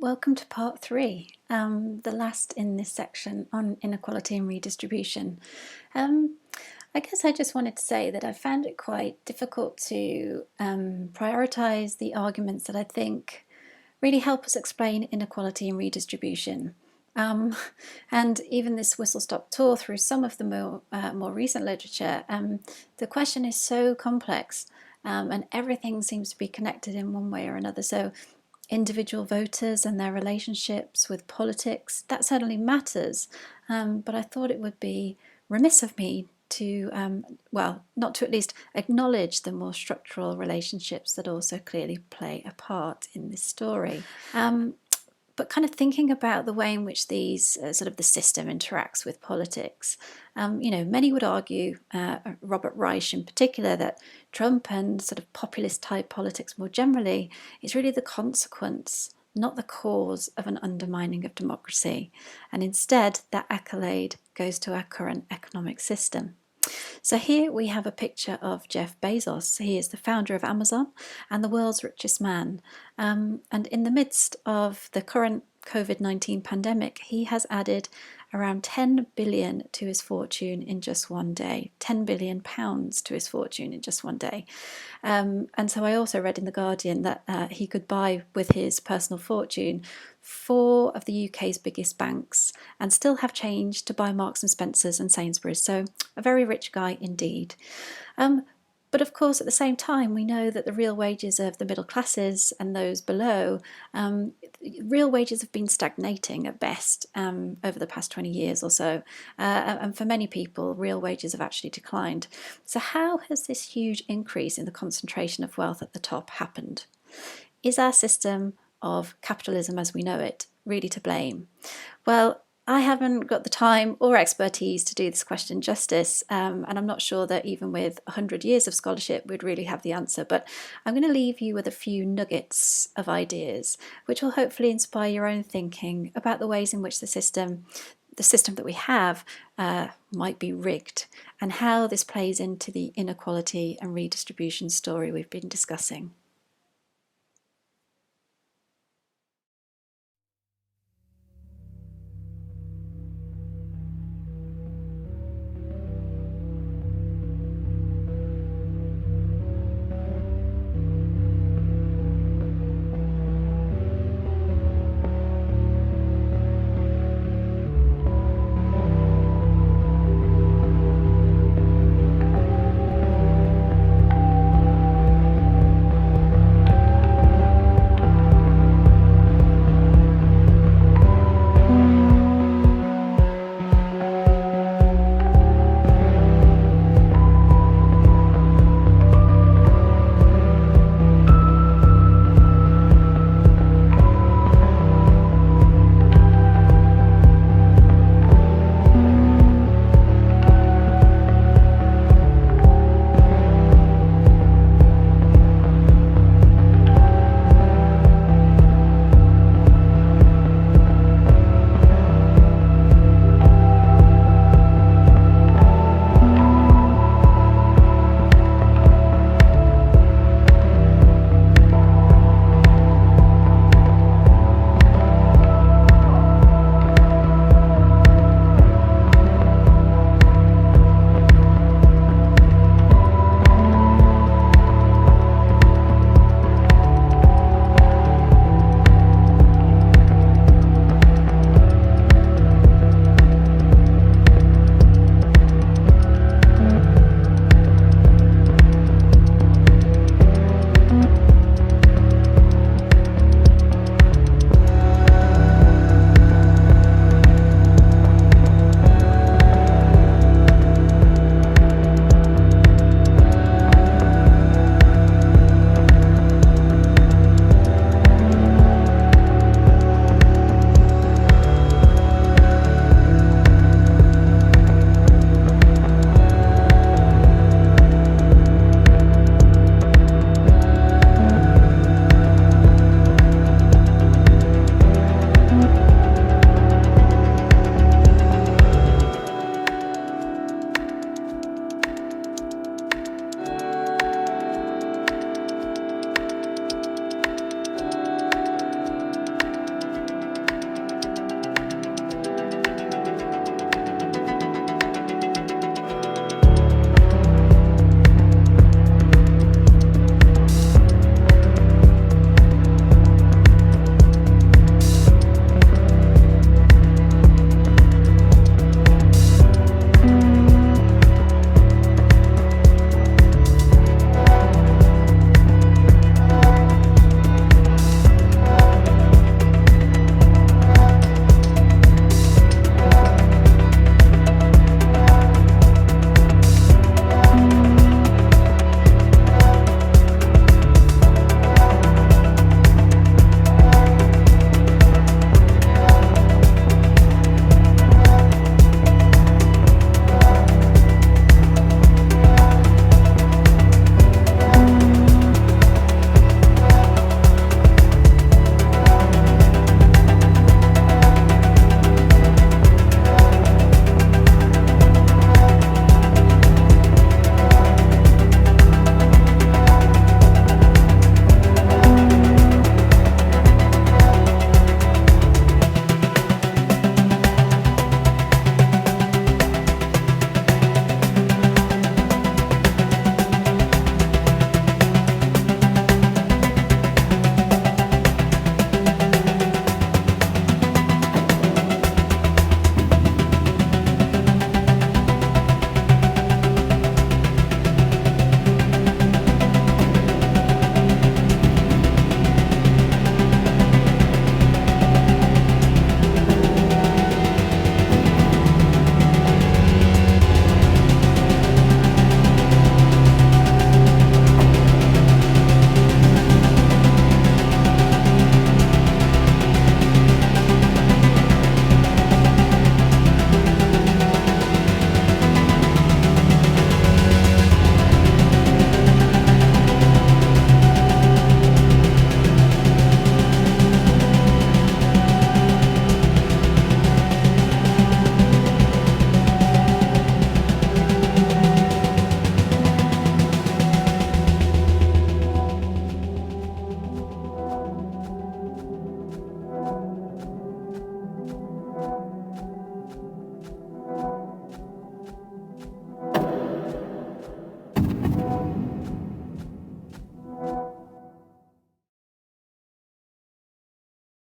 Welcome to part three, the last in this section on inequality and redistribution. I guess I just wanted to say that I found it quite difficult to prioritise the arguments that I think really help us explain inequality and redistribution. And even this whistle-stop tour through some of the more recent literature, the question is so complex and everything seems to be connected in one way or another. So individual voters and their relationships with politics, that certainly matters, but I thought it would be remiss of me to, not to at least acknowledge the more structural relationships that also clearly play a part in this story. But kind of thinking about the way in which these sort of the system interacts with politics, many would argue, Robert Reich in particular, that Trump and sort of populist type politics more generally is really the consequence, not the cause, of an undermining of democracy. And instead, that accolade goes to our current economic system. So here we have a picture of Jeff Bezos. He is the founder of Amazon and the world's richest man. And in the midst of the current COVID-19 pandemic, he has added around 10 billion to his fortune in just one day, 10 billion pounds to his fortune in just one day. And so I also read in The Guardian that he could buy with his personal fortune 4 of the UK's biggest banks and still have change to buy Marks and Spencers and Sainsbury's. So a very rich guy indeed. But of course, at the same time, we know that the real wages of the middle classes and those below, real wages have been stagnating at best over the past 20 years or so. And for many people, real wages have actually declined. So how has this huge increase in the concentration of wealth at the top happened? Is our system of capitalism as we know it really to blame? Well, I haven't got the time or expertise to do this question justice, and I'm not sure that even with 100 years of scholarship we'd really have the answer, but I'm going to leave you with a few nuggets of ideas which will hopefully inspire your own thinking about the ways in which the system that we have might be rigged, and how this plays into the inequality and redistribution story we've been discussing.